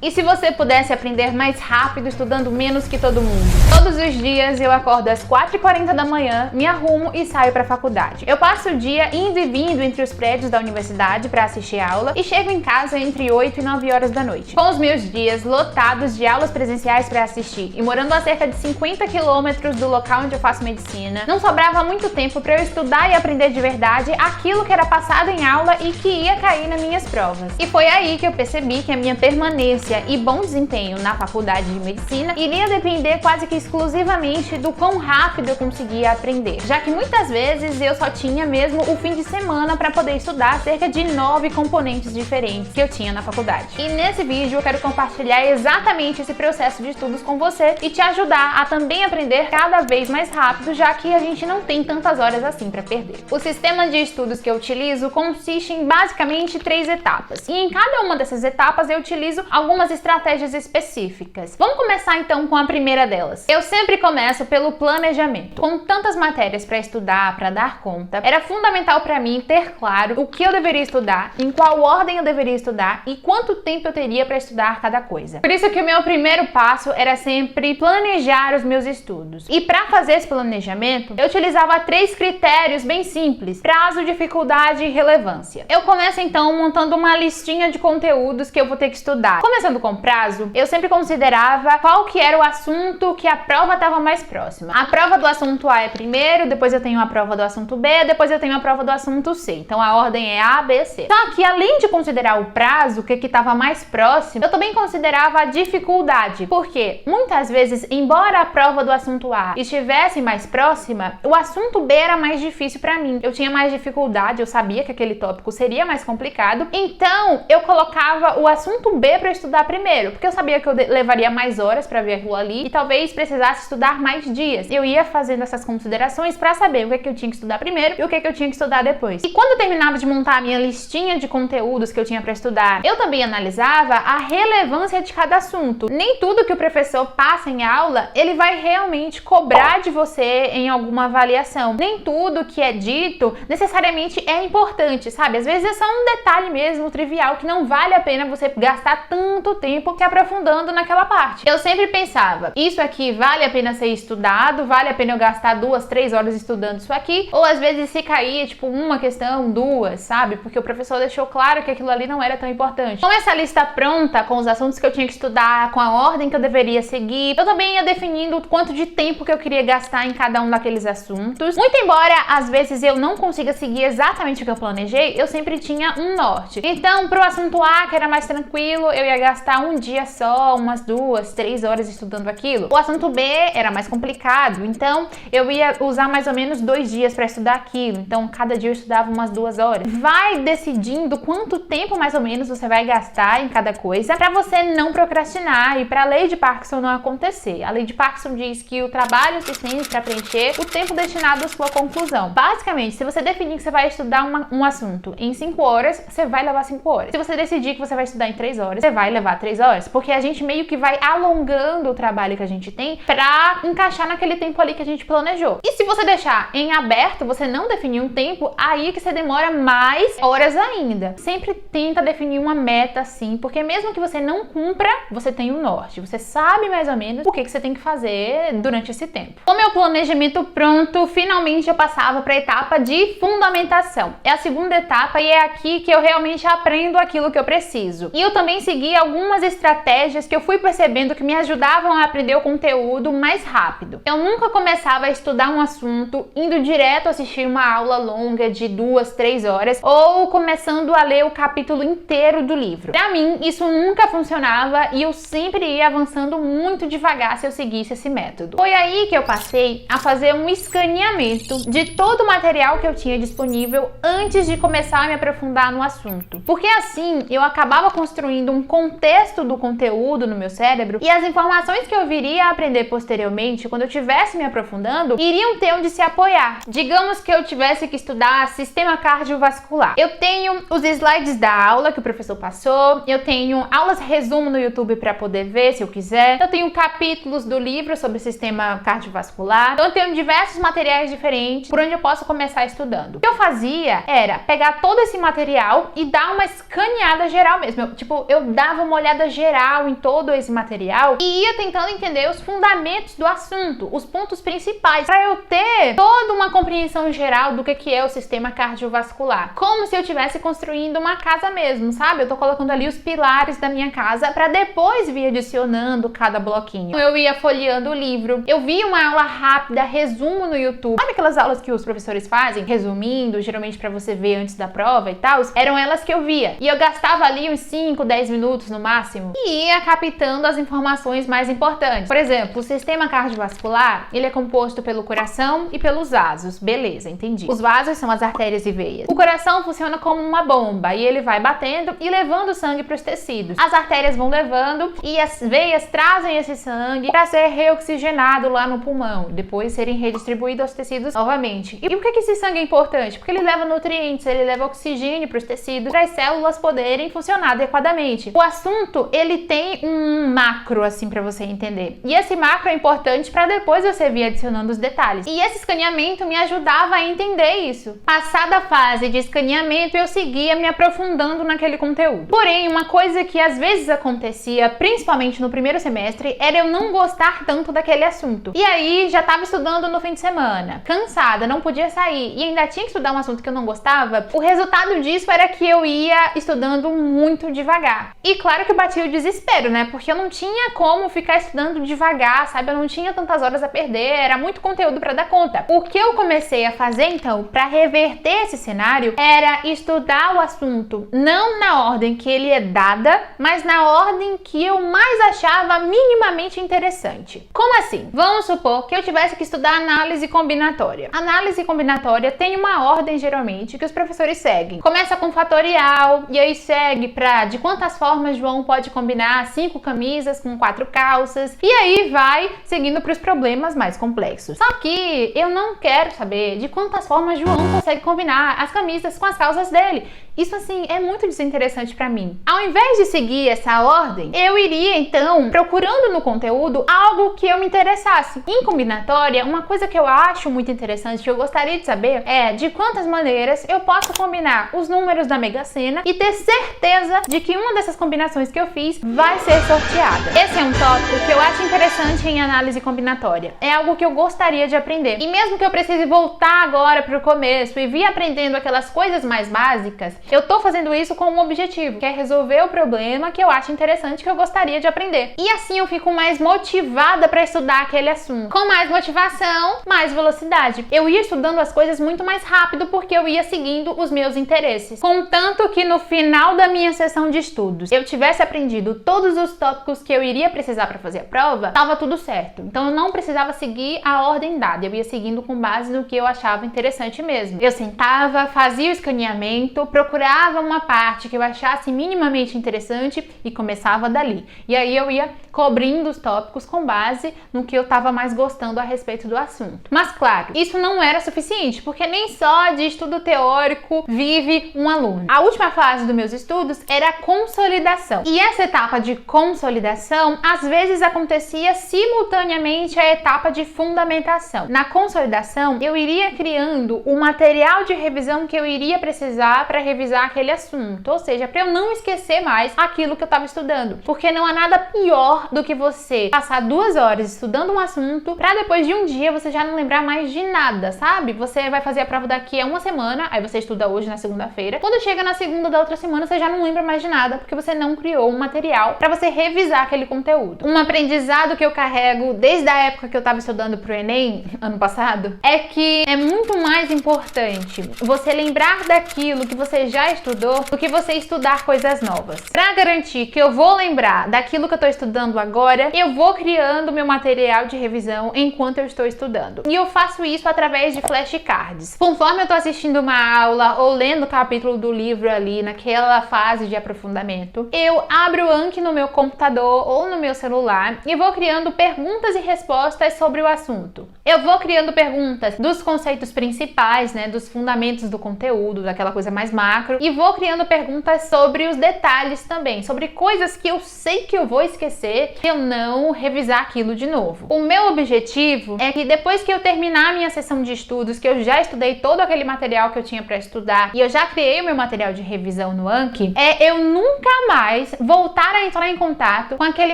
E se você pudesse aprender mais rápido estudando menos que todo mundo? Todos os dias eu acordo às 4h40 da manhã, me arrumo e saio para a faculdade. Eu passo o dia indo e vindo entre os prédios da universidade para assistir aula e chego em casa entre 8 e 9 horas da noite. Com os meus dias lotados de aulas presenciais para assistir e morando a cerca de 50 quilômetros do local onde eu faço medicina, não sobrava muito tempo para eu estudar e aprender de verdade aquilo que era passado em aula e que ia cair nas minhas provas. E foi aí que eu percebi que a minha permanência e bom desempenho na faculdade de medicina iria depender quase que exclusivamente do quão rápido eu conseguia aprender, já que muitas vezes eu só tinha mesmo o fim de semana para poder estudar cerca de 9 componentes diferentes que eu tinha na faculdade. E nesse vídeo eu quero compartilhar exatamente esse processo de estudos com você e te ajudar a também aprender cada vez mais rápido, já que a gente não tem tantas horas assim para perder. O sistema de estudos que eu utilizo consiste em basicamente 3 etapas, e em cada uma dessas etapas eu utilizo algumas estratégias específicas. Vamos começar então com a primeira delas. Eu sempre começo pelo planejamento. Com tantas matérias para estudar, para dar conta, era fundamental para mim ter claro o que eu deveria estudar, em qual ordem eu deveria estudar e quanto tempo eu teria para estudar cada coisa. Por isso que o meu primeiro passo era sempre planejar os meus estudos. E para fazer esse planejamento, eu utilizava 3 critérios bem simples: prazo, dificuldade e relevância. Eu começo então montando uma listinha de conteúdos que eu vou ter que estudar. Começando com prazo, eu sempre considerava qual que era o assunto que a prova estava mais próxima. A prova do assunto A é primeiro, depois eu tenho a prova do assunto B, depois eu tenho a prova do assunto C. Então a ordem é A, B, C. Só que além de considerar o prazo, o que estava mais próximo, eu também considerava a dificuldade. Porque muitas vezes, embora a prova do assunto A estivesse mais próxima, o assunto B era mais difícil para mim. Eu tinha mais dificuldade, eu sabia que aquele tópico seria mais complicado, então eu colocava o assunto B para estudar primeiro, porque eu sabia que eu levaria mais horas para ver aquilo ali e talvez precisasse estudar mais dias. Eu ia fazendo essas considerações para saber o que eu tinha que estudar primeiro e o que eu tinha que estudar depois. E quando eu terminava de montar a minha listinha de conteúdos que eu tinha para estudar, eu também analisava a relevância de cada assunto. Nem tudo que o professor passa em aula, ele vai realmente cobrar de você em alguma avaliação. Nem tudo que é dito necessariamente é importante, sabe? Às vezes é só um detalhe mesmo, trivial, que não vale a pena você gastar tanto tempo se aprofundando naquela parte. Eu sempre pensava, isso aqui vale a pena ser estudado, vale a pena eu gastar 2, 3 horas estudando isso aqui, ou às vezes se caía, tipo, uma questão, 2, sabe? Porque o professor deixou claro que aquilo ali não era tão importante. Com essa lista pronta, com os assuntos que eu tinha que estudar, com a ordem que eu deveria seguir, eu também ia definindo o quanto de tempo que eu queria gastar em cada um daqueles assuntos. Muito embora, às vezes, eu não consiga seguir exatamente o que eu planejei, eu sempre tinha um norte. Então, pro assunto A, que era mais tranquilo, eu ia gastar um dia só, umas 2, 3 horas estudando aquilo. O assunto B era mais complicado, então eu ia usar mais ou menos 2 dias para estudar aquilo. Então, cada dia eu estudava umas 2 horas. Vai decidindo quanto tempo mais ou menos você vai gastar em cada coisa para você não procrastinar e para a lei de Parkinson não acontecer. A lei de Parkinson diz que o trabalho se estende para preencher o tempo destinado à sua conclusão. Basicamente, se você definir que você vai estudar um assunto em 5 horas, você vai levar 5 horas. Se você decidir que você vai estudar em 3 horas, você vai levar 3 horas, porque a gente meio que vai alongando o trabalho que a gente tem para encaixar naquele tempo ali que a gente planejou. E se você deixar em aberto, você não definir um tempo, aí que você demora mais horas ainda. Sempre tenta definir uma meta assim, porque mesmo que você não cumpra, você tem um norte. Você sabe mais ou menos o que você tem que fazer durante esse tempo. Com o meu planejamento pronto, finalmente eu passava para a etapa de fundamentação. É a segunda etapa e é aqui que eu realmente aprendo aquilo que eu preciso. E eu também segui algumas estratégias que eu fui percebendo que me ajudavam a aprender o conteúdo mais rápido. Eu nunca começava a estudar um assunto indo direto assistir uma aula longa de 2, 3 horas ou começando a ler o capítulo inteiro do livro. Pra mim, isso nunca funcionava e eu sempre ia avançando muito devagar se eu seguisse esse método. Foi aí que eu passei a fazer um escaneamento de todo o material que eu tinha disponível antes de começar a me aprofundar no assunto. Porque assim, eu acabava construindo um contexto do conteúdo no meu cérebro e as informações que eu viria a aprender posteriormente, quando eu estivesse me aprofundando, iriam ter onde se apoiar. Digamos que eu tivesse que estudar sistema cardiovascular. Eu tenho os slides da aula que o professor passou, eu tenho aulas resumo no YouTube para poder ver se eu quiser, eu tenho capítulos do livro sobre sistema cardiovascular, então eu tenho diversos materiais diferentes por onde eu posso começar estudando. O que eu fazia era pegar todo esse material e dar uma escaneada geral mesmo. Eu dava uma olhada geral em todo esse material e ia tentando entender os fundamentos do assunto, os pontos principais, para eu ter toda uma compreensão geral do que é o sistema cardiovascular. Como se eu estivesse construindo uma casa mesmo, sabe? Eu tô colocando ali os pilares da minha casa para depois vir adicionando cada bloquinho. Eu ia folheando o livro, eu vi uma aula rápida, resumo no YouTube. Sabe aquelas aulas que os professores fazem, resumindo, geralmente para você ver antes da prova e tal? Eram elas que eu via. E eu gastava ali uns 5, 10 minutos no máximo e ia captando as informações mais importantes. Por exemplo, o sistema cardiovascular, ele é composto pelo coração e pelos vasos. Beleza, entendi. Os vasos são as artérias e veias. O coração funciona como uma bomba e ele vai batendo e levando sangue para os tecidos. As artérias vão levando e as veias trazem esse sangue para ser reoxigenado lá no pulmão, depois serem redistribuídos aos tecidos novamente. E por que esse sangue é importante? Porque ele leva nutrientes, ele leva oxigênio para os tecidos, para as células poderem funcionar adequadamente. O assunto, ele tem um macro, assim, para você entender. E esse macro é importante para depois você vir adicionando os detalhes. E esse escaneamento me ajudava a entender isso. Passada a fase de escaneamento, eu seguia me aprofundando naquele conteúdo. Porém, uma coisa que às vezes acontecia, principalmente no primeiro semestre, era eu não gostar tanto daquele assunto. E aí, já estava estudando no fim de semana, cansada, não podia sair e ainda tinha que estudar um assunto que eu não gostava. O resultado disso era que eu ia estudando muito devagar. E claro que batia o desespero, né? Porque eu não tinha como ficar estudando devagar, sabe? Eu não tinha tantas horas a perder, era muito conteúdo para dar conta. O que eu comecei a fazer, então, para reverter esse cenário, era estudar o assunto não na ordem que ele é dada, mas na ordem que eu mais achava minimamente interessante. Como assim? Vamos supor que eu tivesse que estudar análise combinatória. Análise combinatória tem uma ordem, geralmente, que os professores seguem. Começa com fatorial, e aí segue para de quantas formas João pode combinar 5 camisas com 4 calças, e aí vai seguindo para os problemas mais complexos. Só que eu não quero saber de quantas formas João consegue combinar as camisas com as calças dele. Isso, assim, é muito desinteressante para mim. Ao invés de seguir essa ordem, eu iria, então, procurando no conteúdo algo que eu me interessasse. Em combinatória, uma coisa que eu acho muito interessante, que eu gostaria de saber, é de quantas maneiras eu posso combinar os números da Mega Sena e ter certeza de que uma dessas combinações que eu fiz vai ser sorteada. Esse é um tópico que eu acho interessante em análise combinatória. É algo que eu gostaria de aprender. E mesmo que eu precise voltar agora pro começo e vir aprendendo aquelas coisas mais básicas, eu tô fazendo isso com um objetivo, que é resolver o problema que eu acho interessante, que eu gostaria de aprender. E assim eu fico mais motivada para estudar aquele assunto. Com mais motivação, mais velocidade. Eu ia estudando as coisas muito mais rápido porque eu ia seguindo os meus interesses. Contanto que no final da minha sessão de estudos eu tivesse aprendido todos os tópicos que eu iria precisar para fazer a prova, tava tudo certo. Então eu não precisava seguir a ordem dada, eu ia seguindo com base no que eu achava interessante mesmo. Eu sentava, fazia o escaneamento, procurava uma parte que eu achasse minimamente interessante e começava dali. E aí eu ia cobrindo os tópicos com base no que eu estava mais gostando a respeito do assunto. Mas claro, isso não era suficiente, porque nem só de estudo teórico vive um aluno. A última fase dos meus estudos era a consolidação. E essa etapa de consolidação, às vezes acontecia simultaneamente à etapa de fundamentação. Na consolidação, eu iria criando o material de revisão que eu iria precisar para revisar aquele assunto, ou seja, para eu não esquecer mais aquilo que eu estava estudando, porque não há nada pior do que você passar 2 horas estudando um assunto para depois de um dia você já não lembrar mais de nada, sabe? Você vai fazer a prova daqui a uma semana, aí você estuda hoje na segunda-feira, quando chega na segunda da outra semana você já não lembra mais de nada, porque você não criou um material para você revisar aquele conteúdo. Um aprendizado que eu carrego desde a época que eu estava estudando pro Enem, ano passado, é que é muito mais importante você lembrar daquilo que você já estudou do que você estudar coisas novas. Para garantir que eu vou lembrar daquilo que eu estou estudando agora, eu vou criando meu material de revisão enquanto eu estou estudando. E eu faço isso através de flashcards. Conforme eu estou assistindo uma aula ou lendo o capítulo do livro ali naquela fase de aprofundamento, eu abro o Anki no meu computador ou no meu celular e vou criando perguntas e respostas sobre o assunto. Eu vou criando perguntas dos conceitos principais, né, dos fundamentos do conteúdo, daquela coisa mais macro, e vou criando perguntas sobre os detalhes também, sobre coisas que eu sei que eu vou esquecer se eu não revisar aquilo de novo. O meu objetivo é que depois que eu terminar a minha sessão de estudos, que eu já estudei todo aquele material que eu tinha para estudar e eu já criei o meu material de revisão no Anki, eu nunca mais voltar a entrar em contato com aquele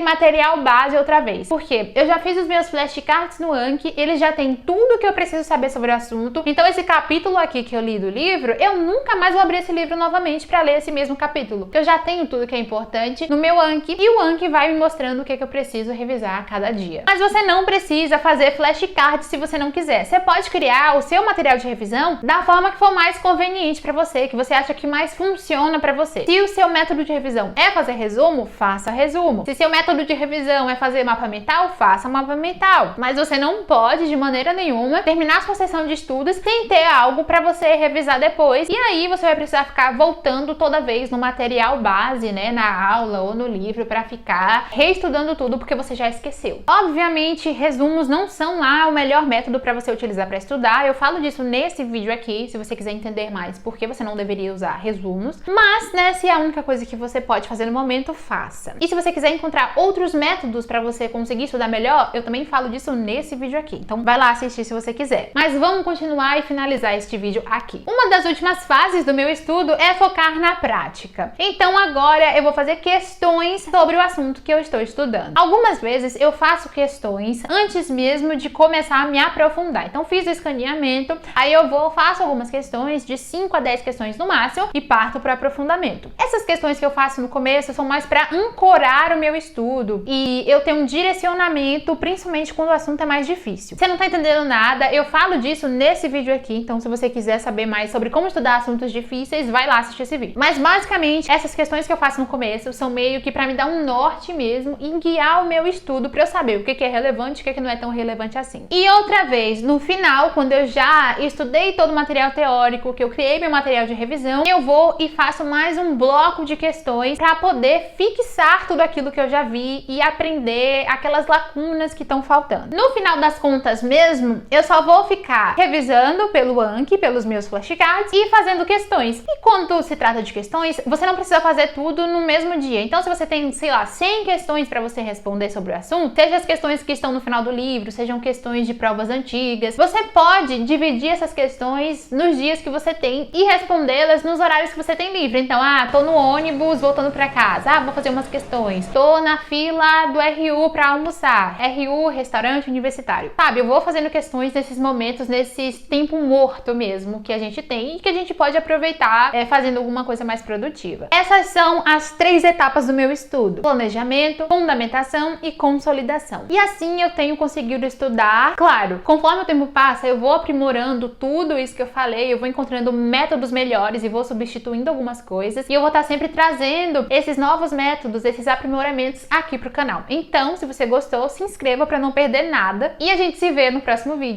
material base outra vez. Porque eu já fiz os meus flashcards no Anki, ele já tem tudo que eu preciso saber sobre o assunto. Então esse capítulo aqui que eu li do livro, eu nunca mais vou abrir esse livro novamente para ler esse mesmo capítulo. Eu já tenho tudo que é importante no meu Anki e o Anki vai me mostrando o que eu preciso revisar a cada dia. Mas você não precisa fazer flashcards se você não quiser. Você pode criar o seu material de revisão da forma que for mais conveniente para você, que você acha que mais funciona para você. Se o seu método de revisão é fazer resumo, faça resumo. Se seu método de revisão é fazer mapa mental, faça mapa mental. Mas você não pode, de maneira nenhuma, terminar sua sessão de estudos sem ter algo para você revisar depois. E aí você vai precisar ficar voltando toda vez no material base, né, na aula ou no livro, para ficar reestudando tudo porque você já esqueceu. Obviamente, resumos não são lá o melhor método para você utilizar para estudar. Eu falo disso nesse vídeo aqui, se você quiser entender mais por que você não deveria usar resumos. Mas, né, se é a única coisa que você pode fazer no momento, faça. E se você quiser encontrar outros métodos para você conseguir estudar melhor, eu também falo disso nesse vídeo aqui. Então vai lá assistir se você quiser. Mas vamos continuar e finalizar este vídeo aqui. Uma das últimas fases do meu estudo é focar na prática. Então agora eu vou fazer questões sobre o assunto que eu estou estudando. Algumas vezes eu faço questões antes mesmo de começar a me aprofundar. Então fiz o escaneamento, aí faço algumas questões de 5 a 10 questões no máximo e parto para aprofundamento. Essas questões que eu faço no começo são mais para ancorar o meu estudo e eu tenho um direcionamento, principalmente quando o assunto é mais difícil. Você não tá entendendo nada, eu falo disso nesse vídeo aqui, então se você quiser saber mais sobre como estudar assuntos difíceis, vai lá assistir esse vídeo. Mas basicamente, essas questões que eu faço no começo são meio que para me dar um norte mesmo e guiar o meu estudo para eu saber o que é relevante e o que não é tão relevante assim. E outra vez, no final, quando eu já estudei todo o material teórico, que eu criei meu material de revisão, eu vou e faço mais um bloco de questões para poder fixar tudo aquilo que eu já vi e aprender aquelas lacunas que estão faltando. No final das contas mesmo, eu só vou ficar revisando pelo Anki, pelos meus flashcards e fazendo questões. E quando se trata de questões, você não precisa fazer tudo no mesmo dia. Então, se você tem, sei lá, 100 questões para você responder sobre o assunto, seja as questões que estão no final do livro, sejam questões de provas antigas, você pode dividir essas questões nos dias que você tem e respondê-las nos horários que você tem livre. Então, tô no ônibus voltando para casa, vou fazer umas questões. Tô na fila do RU para almoçar. RU, restaurante universitário. Sabe, eu vou fazendo questões nesses momentos, nesse tempo morto mesmo que a gente tem e que a gente pode aproveitar fazendo alguma coisa mais produtiva. Essas são as 3 etapas do meu estudo: planejamento, fundamentação e consolidação. E assim eu tenho conseguido estudar. Claro, conforme o tempo passa, eu vou aprimorando tudo isso que eu falei, eu vou encontrando métodos melhores e vou substituindo algumas coisas. E eu vou estar sempre trazendo esses novos métodos, esses aprimoramentos aqui pro canal. Então, se você gostou, se inscreva para não perder nada e a gente se vê no próximo vídeo.